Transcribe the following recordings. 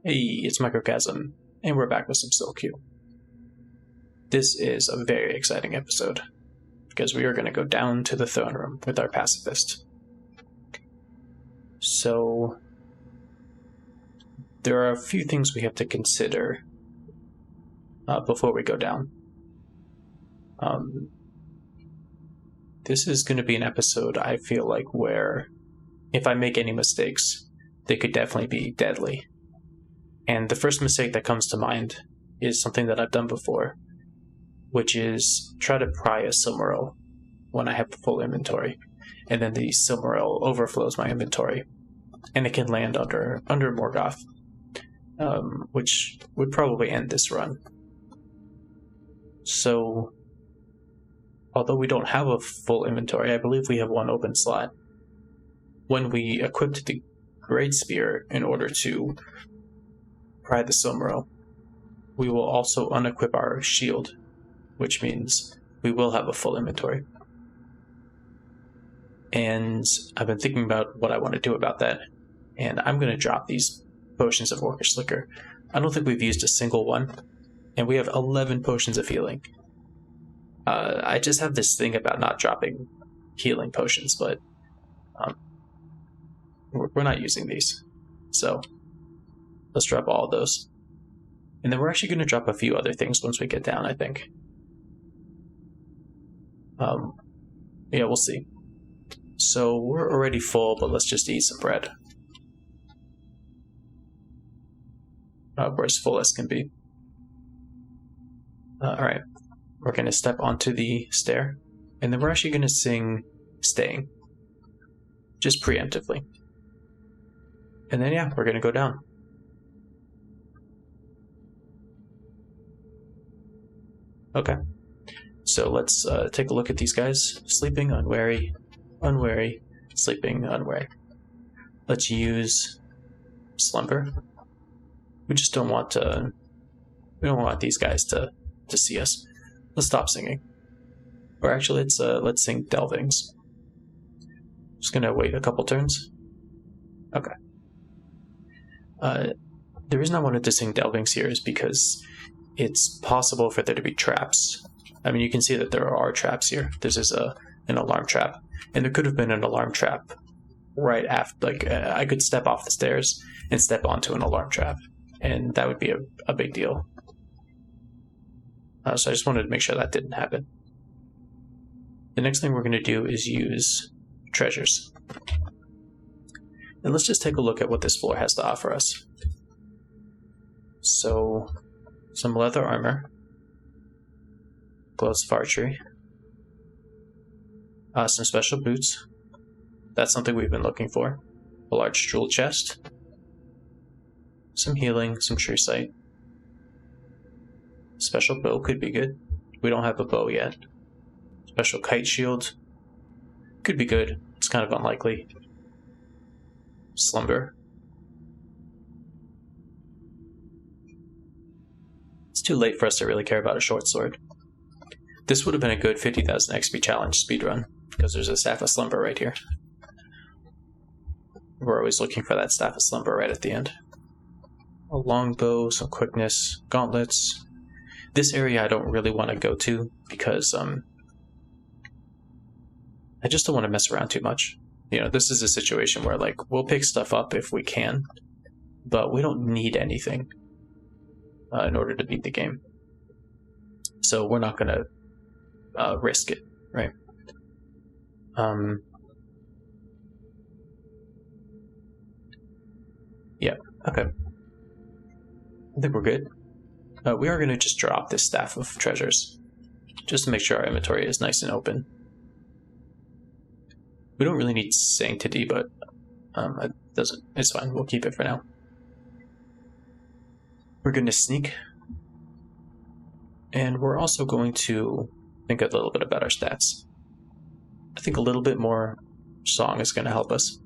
Hey, it's Microchasm, and we're back with some Sil-Q. This is a very exciting episode, because we are going to go down to the throne room with our pacifist. So, there are a few things we have to consider before we go down. This is going to be an episode, I feel like, where if I make any mistakes, they could definitely be deadly. And the first mistake that comes to mind is something that I've done before, which is try to pry a Silmaril when I have the full inventory, and then the Silmaril overflows my inventory, and it can land under Morgoth, which would probably end this run. So, although we don't have a full inventory, I believe we have one open slot. When we equipped the Great Spear in order to pry the Silmaril, we will also unequip our shield, which means we will have a full inventory. And I've been thinking about what I want to do about that, and I'm going to drop these potions of Orcish Liquor. I don't think we've used a single one, and we have 11 potions of healing. I just have this thing about not dropping healing potions, but we're not using these. So let's drop all of those. And then we're actually going to drop a few other things once we get down, I think. Yeah, we'll see. So we're already full, but let's just eat some bread. We're as full as can be. Alright, we're going to step onto the stair, and then we're actually going to sing Staying. Just preemptively. And then, yeah, we're going to go down. Okay, so let's take a look at these guys. Sleeping, unwary, unwary, sleeping, unwary. Let's use slumber. We just don't want to. We don't want these guys to see us. Let's stop singing. Or actually, let's sing Delvings. Just gonna wait a couple turns. Okay. The reason I wanted to sing Delvings here is because it's possible for there to be traps. I mean, you can see that there are traps here. This is an alarm trap. And there could have been an alarm trap right after, like, I could step off the stairs and step onto an alarm trap. And that would be a big deal. So I just wanted to make sure that didn't happen. The next thing we're going to do is use treasures. And let's just take a look at what this floor has to offer us. So, some leather armor, gloves of archery, some special boots. That's something we've been looking for. A large jewel chest, some healing, some true sight. Special bow could be good. We don't have a bow yet. Special kite shield could be good. It's kind of unlikely. Slumber. It's too late for us to really care about a short sword. This would have been a good 50,000 XP challenge speedrun, because there's a Staff of Slumber right here. We're always looking for that Staff of Slumber right at the end. A long bow, some quickness, gauntlets. This area I don't really want to go to, because I just don't want to mess around too much. You know, this is a situation where, like, we'll pick stuff up if we can, but we don't need anything in order to beat the game. So we're not going to risk it, right? Yeah, okay. I think we're good. We are going to just drop this staff of treasures, just to make sure our inventory is nice and open. We don't really need Sanctity, but it's fine. We'll keep it for now. We're going to sneak, and we're also going to think a little bit about our stats. I think a little bit more song is going to help us.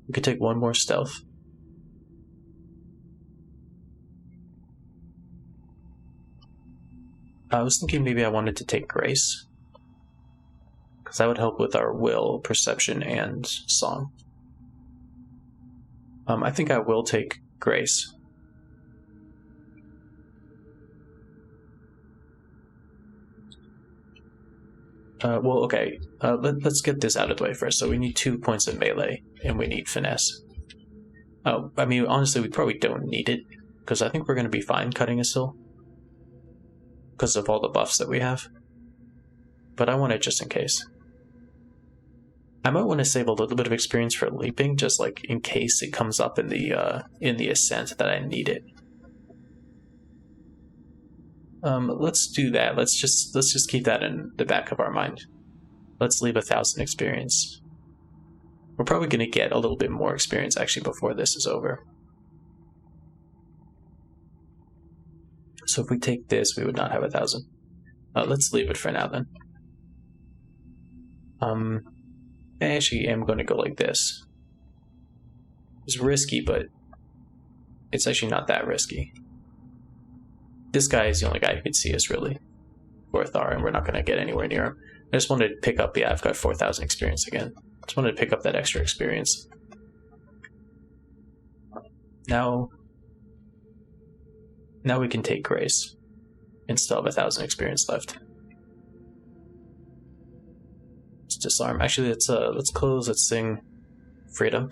We could take one more stealth. I was thinking maybe I wanted to take Grace, because that would help with our will, perception, and song. I think I will take Grace. Well, okay. Let's get this out of the way first. So we need 2 points of melee, and we need finesse. Oh, I mean, honestly, we probably don't need it, because I think we're going to be fine cutting a Sil, because of all the buffs that we have. But I want it just in case. I might want to save a little bit of experience for leaping, just like in case it comes up in the ascent that I need it. Let's do that. Let's just keep that in the back of our mind. Let's leave 1,000 experience. We're probably going to get a little bit more experience actually before this is over. So if we take this, we would not have 1,000. Let's leave it for now then. I actually am going to go like this. It's risky, but it's actually not that risky. This guy is the only guy who can see us, really. Gorthar, and we're not going to get anywhere near him. I just wanted to pick up, yeah, I've got 4,000 experience again. Just wanted to pick up that extra experience. Now we can take Grace and still have 1,000 experience left. Let's disarm. Actually, let's close. Let's sing Freedom.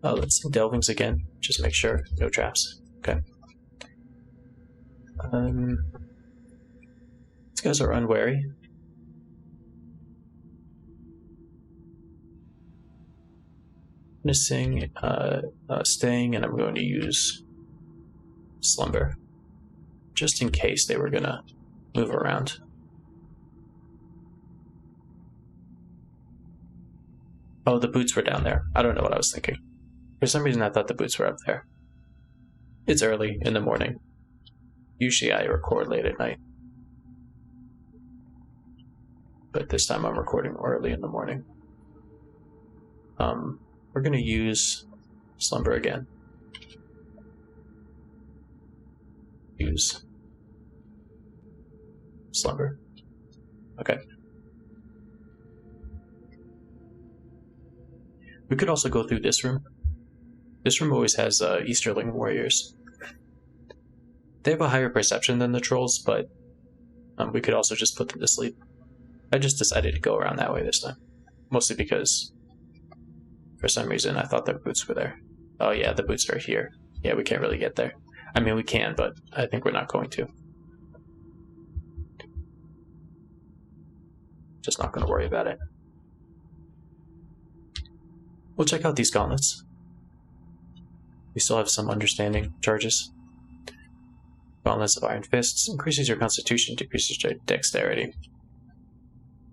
Let's sing Delvings again. Just make sure no traps. Okay. These guys are unwary. I'm going to sing Staying, and I'm going to use Slumber, just in case they were going to move around. Oh, the boots were down there. I don't know what I was thinking. For some reason, I thought the boots were up there. It's early in the morning. Usually I record late at night. But this time I'm recording early in the morning. We're going to use Slumber again. Use Slumber. Okay. We could also go through this room. This room always has Easterling warriors. They have a higher perception than the trolls, but we could also just put them to sleep. I just decided to go around that way this time. Mostly because, for some reason, I thought the boots were there. Oh yeah, the boots are here. Yeah, we can't really get there. I mean, we can, but I think we're not going to. Just not going to worry about it. We'll check out these gauntlets. We still have some understanding charges. Gauntlets of Iron Fists increases your constitution, decreases your dexterity.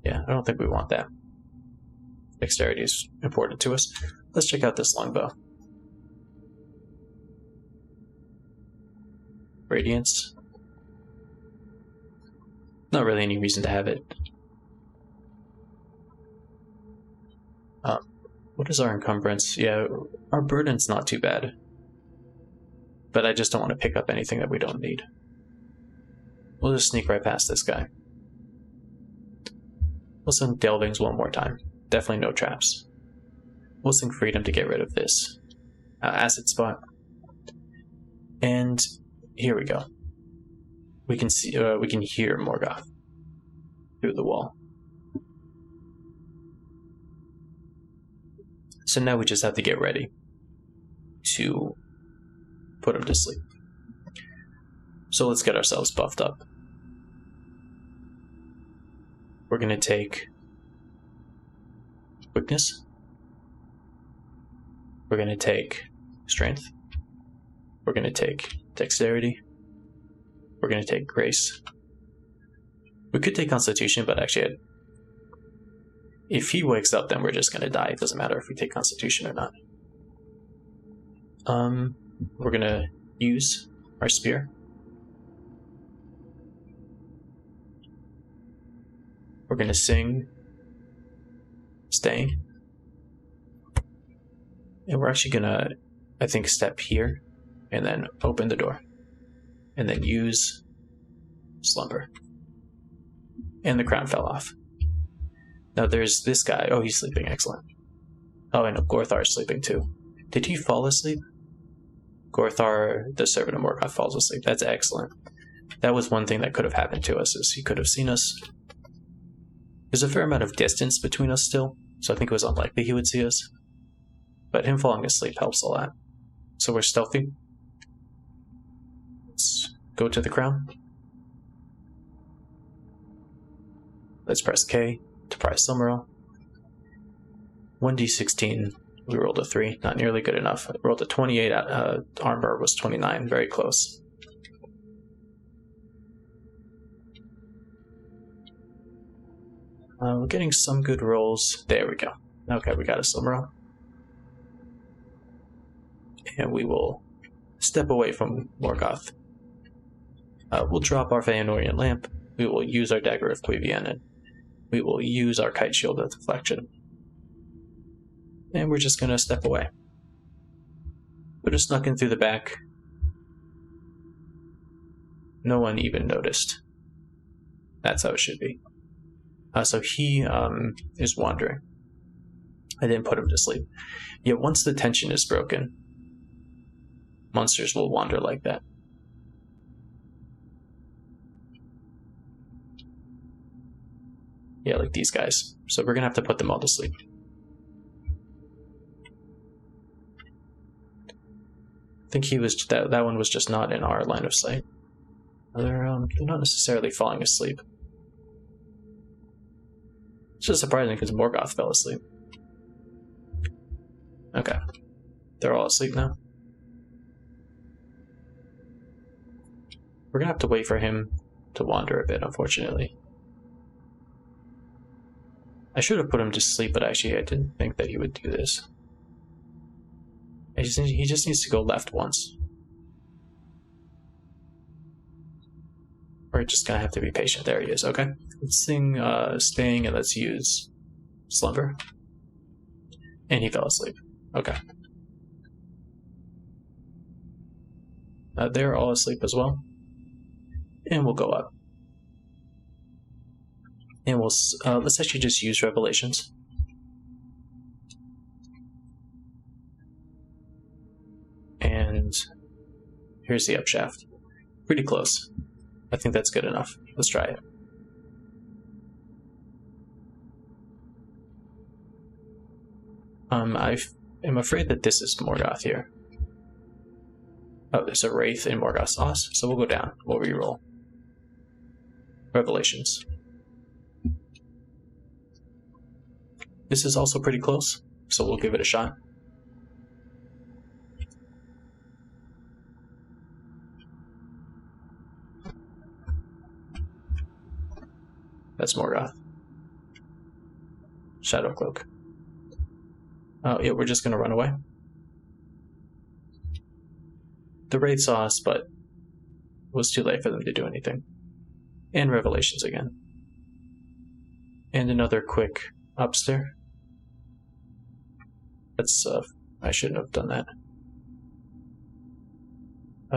Yeah, I don't think we want that. Dexterity is important to us. Let's check out this longbow. Radiance. Not really any reason to have it. What is our encumbrance? Yeah, our burden's not too bad. But I just don't want to pick up anything that we don't need. We'll just sneak right past this guy. We'll sing Delvings one more time. Definitely no traps. We'll sing Freedom to get rid of this acid spot. And here we go. We can see, we can hear Morgoth through the wall. So now we just have to get ready to put him to sleep. So let's get ourselves buffed up. We're going to take Quickness. We're going to take Strength. We're going to take Dexterity. We're going to take Grace. We could take Constitution, but actually, if he wakes up, then we're just going to die. It doesn't matter if we take Constitution or not. We're going to use our Spear. We're going to sing Staying. And we're actually going to, I think, step here and then open the door. And then use Slumber. And the crown fell off. Now there's this guy. Oh, he's sleeping. Excellent. Oh, and Gorthar is sleeping too. Did he fall asleep? Gorthar, the servant of Morgoth, falls asleep. That's excellent. That was one thing that could have happened to us, is he could have seen us. There's a fair amount of distance between us still, so I think it was unlikely he would see us. But him falling asleep helps a lot. So we're stealthy. Let's go to the crown. Let's press K to pry Silmaril. 1d16. We rolled a 3, not nearly good enough. I rolled a 28, armor was 29, very close. We're getting some good rolls. There we go. Okay, we got a Silmaril. And we will step away from Morgoth. We'll drop our Feanorian lamp. We will use our Dagger of Quivian, and we will use our Kite Shield of Deflection. And we're just going to step away. We're just snuck in through the back. No one even noticed. That's how it should be. So he is wandering. I didn't put him to sleep. Yet once the tension is broken, monsters will wander like that. Yeah, like these guys. So we're going to have to put them all to sleep. I think he was that one was just not in our line of sight. They're not necessarily falling asleep. It's just surprising because Morgoth fell asleep. Okay. They're all asleep now. We're gonna have to wait for him to wander a bit, unfortunately. I should have put him to sleep, but actually I didn't think that he would do this. He just needs to go left once. We're just gonna have to be patient. There he is. Okay. Let's sing Staying, and let's use Slumber. And he fell asleep. Okay. They're all asleep as well. And we'll go up. And we'll let's actually just use Revelations. And here's the upshaft. Pretty close. I think that's good enough. Let's try it. I'm afraid that this is Morgoth here. Oh, there's a Wraith in Morgoth's Sauce, so we'll go down. We'll reroll. Revelations. This is also pretty close, so we'll give it a shot. That's Morgoth. Shadow Cloak. Oh, yeah, we're just going to run away. The Wraith saw us, but it was too late for them to do anything. And Revelations again. And another quick upstair. That's, I shouldn't have done that.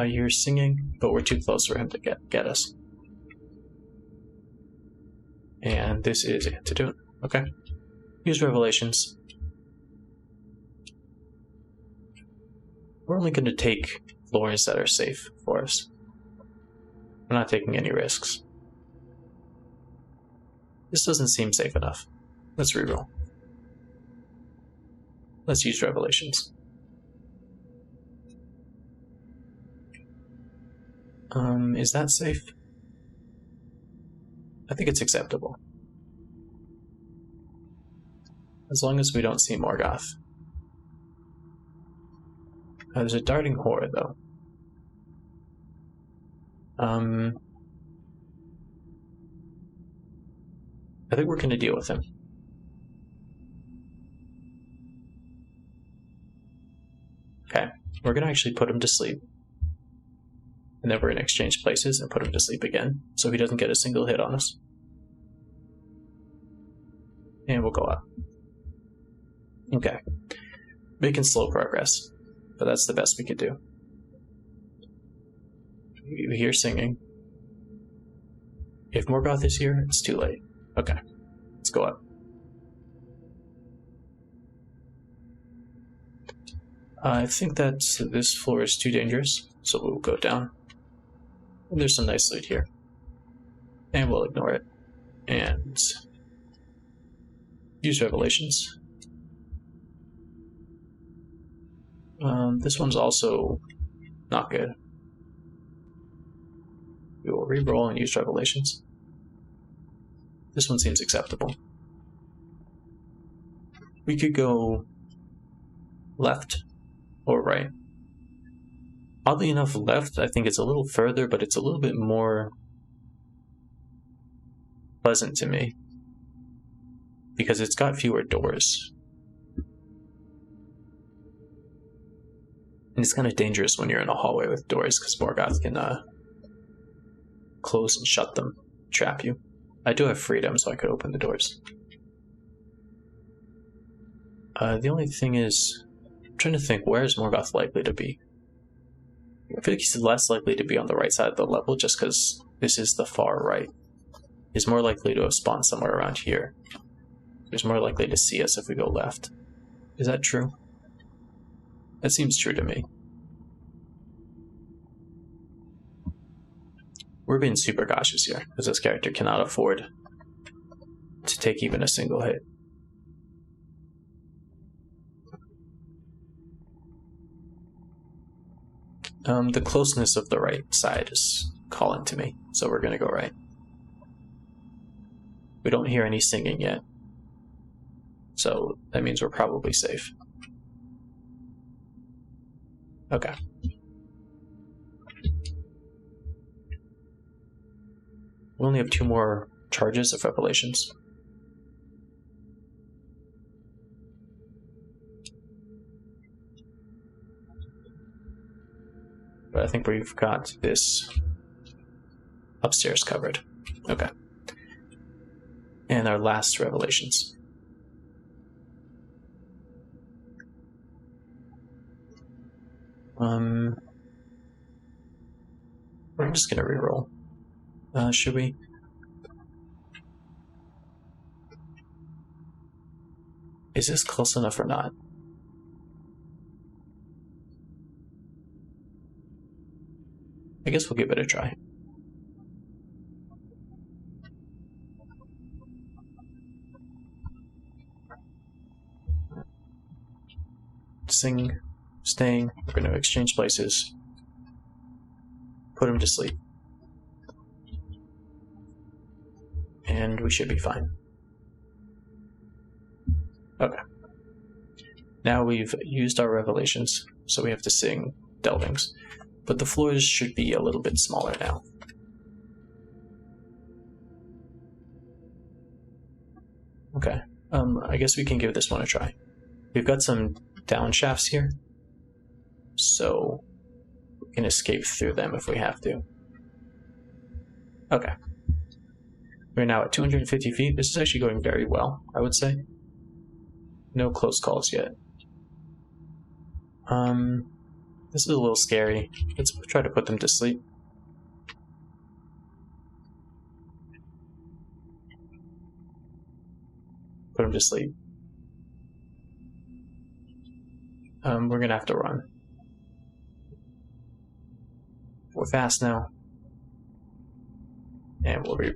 You're singing, but we're too close for him to get us. And this is Antidote. Okay. Use Revelations. We're only going to take floors that are safe for us. We're not taking any risks. This doesn't seem safe enough. Let's reroll. Let's use Revelations. Is that safe? I think it's acceptable. As long as we don't see Morgoth. There's a darting horde, though. I think we're going to deal with him. Okay, we're going to actually put him to sleep. And then we're going to exchange places and put him to sleep again, so he doesn't get a single hit on us. And we'll go up. Okay. Making slow progress, but that's the best we could do. You hear singing. If Morgoth is here, it's too late. Okay, let's go up. I think that this floor is too dangerous, so we'll go down. And there's some nice loot here. And we'll ignore it. And use revelations. This one's also not good. We will re-roll and use revelations. This one seems acceptable. We could go left or right. Oddly enough, left, I think it's a little further, but it's a little bit more pleasant to me because it's got fewer doors. And it's kind of dangerous when you're in a hallway with doors because Morgoth can close and shut them, trap you. I do have freedom, so I could open the doors. The only thing is, I'm trying to think, where is Morgoth likely to be? I feel like he's less likely to be on the right side of the level just because this is the far right. He's more likely to have spawned somewhere around here. He's more likely to see us if we go left. Is that true? That seems true to me. We're being super cautious here, because this character cannot afford to take even a single hit. The closeness of the right side is calling to me, so we're going to go right. We don't hear any singing yet, so that means we're probably safe. Okay. We only have 2 more charges of revelations. But I think we've got this upstairs covered. Okay. And our last revelations. We're just gonna reroll. Should we? Is this close enough or not? I guess we'll give it a try. Sing, staying, we're going to exchange places. Put him to sleep. And we should be fine. Okay. Now we've used our revelations, so we have to sing Delvings. But the floors should be a little bit smaller now. Okay, I guess we can give this one a try. We've got some down shafts here, so we can escape through them if we have to. Okay. We're now at 250 feet. This is actually going very well, I would say. No close calls yet. This is a little scary. Let's try to put them to sleep. Put them to sleep. We're gonna have to run. We're fast now. And we'll be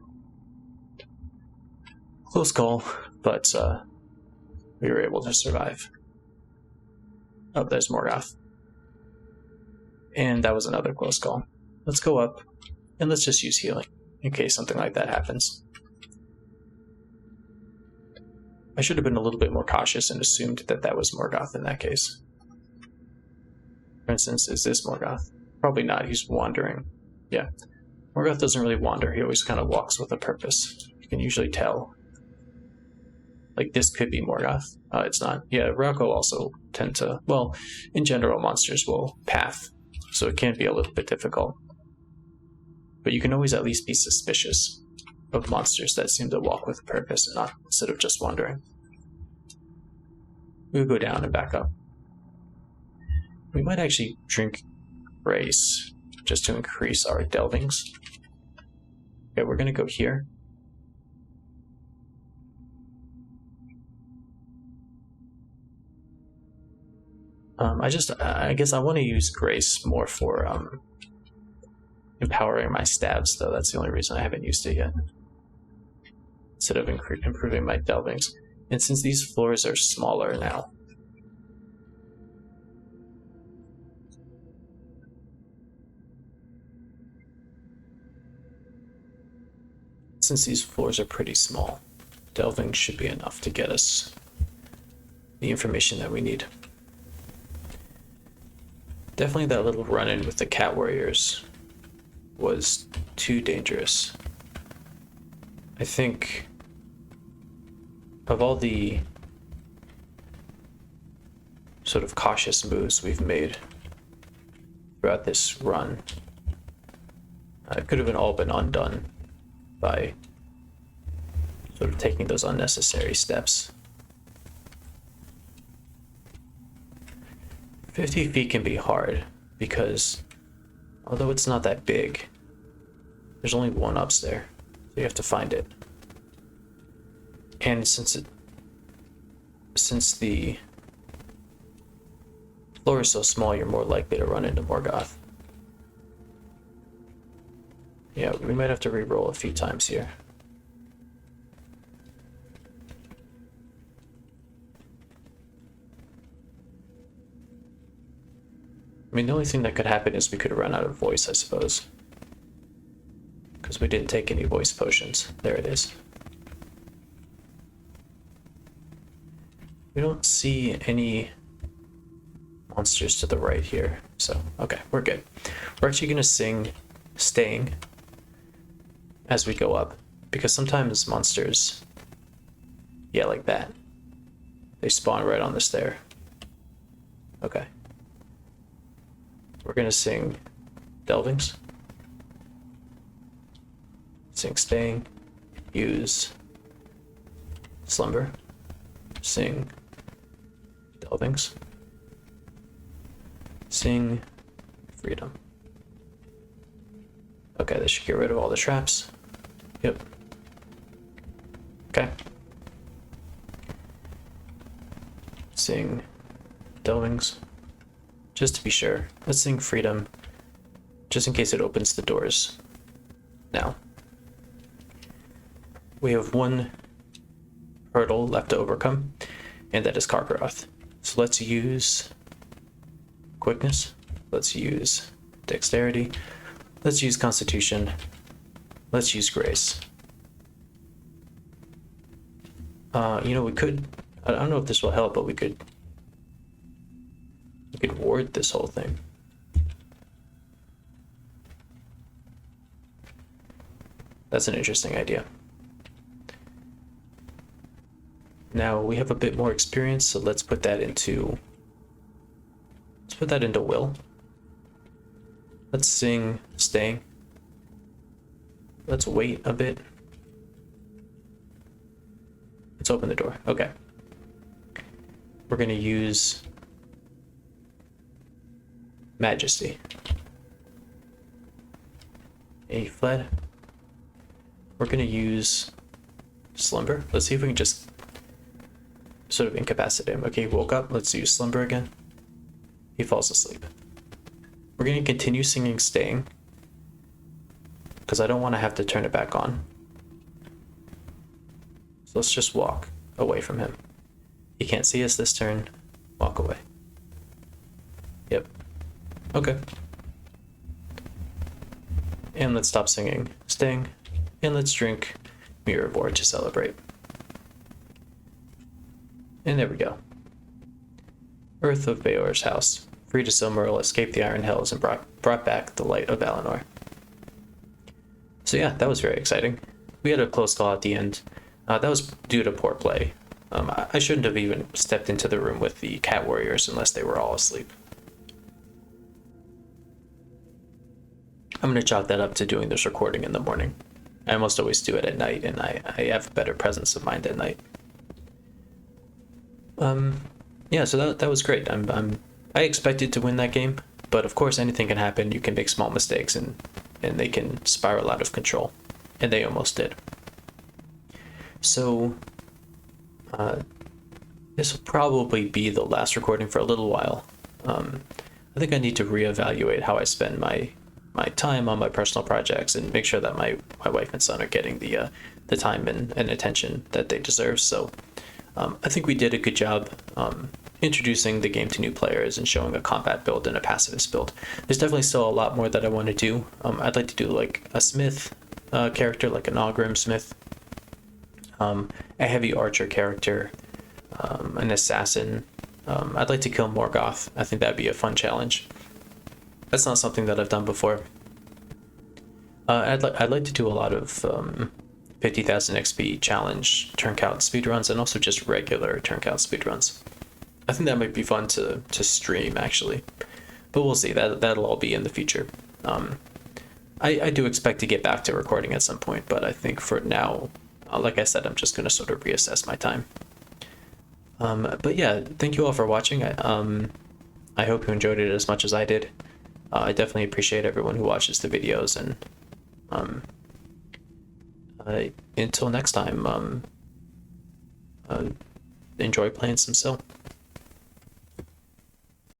close call, but we were able to survive. Oh, there's Morgoth. And that was another close call. Let's go up, and let's just use healing, in case something like that happens. I should have been a little bit more cautious and assumed that that was Morgoth in that case. For instance, is this Morgoth? Probably not, he's wandering. Yeah, Morgoth doesn't really wander, he always kind of walks with a purpose. You can usually tell. Like, this could be Morgoth. It's not. Yeah, Rocco also tend to, well, in general, monsters will path, so it can be a little bit difficult. But you can always at least be suspicious of monsters that seem to walk with a purpose and not instead of just wandering. We'll go down and back up. We might actually drink Grace just to increase our delvings. Okay, we're going to go here. I guess I want to use Grace more for empowering my stabs, though. That's the only reason I haven't used it yet. Instead of improving my delvings. And since these floors are smaller now, pretty small, delving should be enough to get us the information that we need. Definitely that little run-in with the cat warriors was too dangerous. I think of all the sort of cautious moves we've made throughout this run, it could have all been undone by sort of taking those unnecessary steps. 50 feet can be hard because although it's not that big, there's only one ups there, so you have to find it. And since the floor is so small, you're more likely to run into Morgoth. Yeah, we might have to re-roll a few times here. I mean, the only thing that could happen is we could have run out of voice, I suppose. Because we didn't take any voice potions. There it is. We don't see any monsters to the right here. So, okay, we're good. We're actually going to sing Staying as we go up. Because sometimes monsters, yeah, like that. They spawn right on the stair. Okay. We're gonna sing Delvings. Sing Staying. Use Slumber. Sing Delvings. Sing Freedom. Okay, this should get rid of all the traps. Yep. Okay. Sing Delvings. Just to be sure, let's sing Freedom, just in case it opens the doors. Now, we have one hurdle left to overcome, and that is Karkaroth. So let's use Quickness, let's use Dexterity, let's use Constitution, let's use Grace. We could, I don't know if this will help, but we could ward this whole thing. That's an interesting idea. Now we have a bit more experience, so let's put that into Will. Let's sing Staying. Let's wait a bit. Let's open the door. Okay. We're gonna use Majesty. He fled. We're gonna use Slumber. Let's see if we can just sort of incapacitate him. Okay, he woke up. Let's use Slumber again. He falls asleep. We're gonna continue singing Staying because I don't want to have to turn it back on. So let's just walk away from him. He can't see us this turn. Walk away. Yep. Okay. And let's stop singing Staying, and let's drink Mirrorboard to celebrate. And there we go. Earth of Beor's house. Free to Silmaril, escaped the Iron Hells, and brought back the light of Valinor. So yeah, that was very exciting. We had a close call at the end. That was due to poor play. I shouldn't have even stepped into the room with the cat warriors unless they were all asleep. I'm going to chalk that up to doing this recording in the morning. I almost always do it at night, and I have a better presence of mind at night. Yeah, so that was great. I expected to win that game, but of course anything can happen. You can make small mistakes, and they can spiral out of control, and they almost did. So, this will probably be the last recording for a little while. I think I need to reevaluate how I spend my time on my personal projects and make sure that my wife and son are getting the time and attention that they deserve. So I think we did a good job introducing the game to new players and showing a combat build and a pacifist build. There's definitely still a lot more that I want to do. I'd like to do like a smith character, like an Ogrim smith, a heavy archer character, an assassin. I'd like to kill Morgoth. I think that'd be a fun challenge. That's not something that I've done before. I'd like to do a lot of 50,000 XP challenge turn count speedruns and also just regular turn count speedruns. I think that might be fun to stream actually, but we'll see. That'll all be in the future. I do expect to get back to recording at some point, but I think for now, like I said, I'm just gonna sort of reassess my time. But yeah, thank you all for watching. I hope you enjoyed it as much as I did. I definitely appreciate everyone who watches the videos, and until next time, enjoy playing some Sil.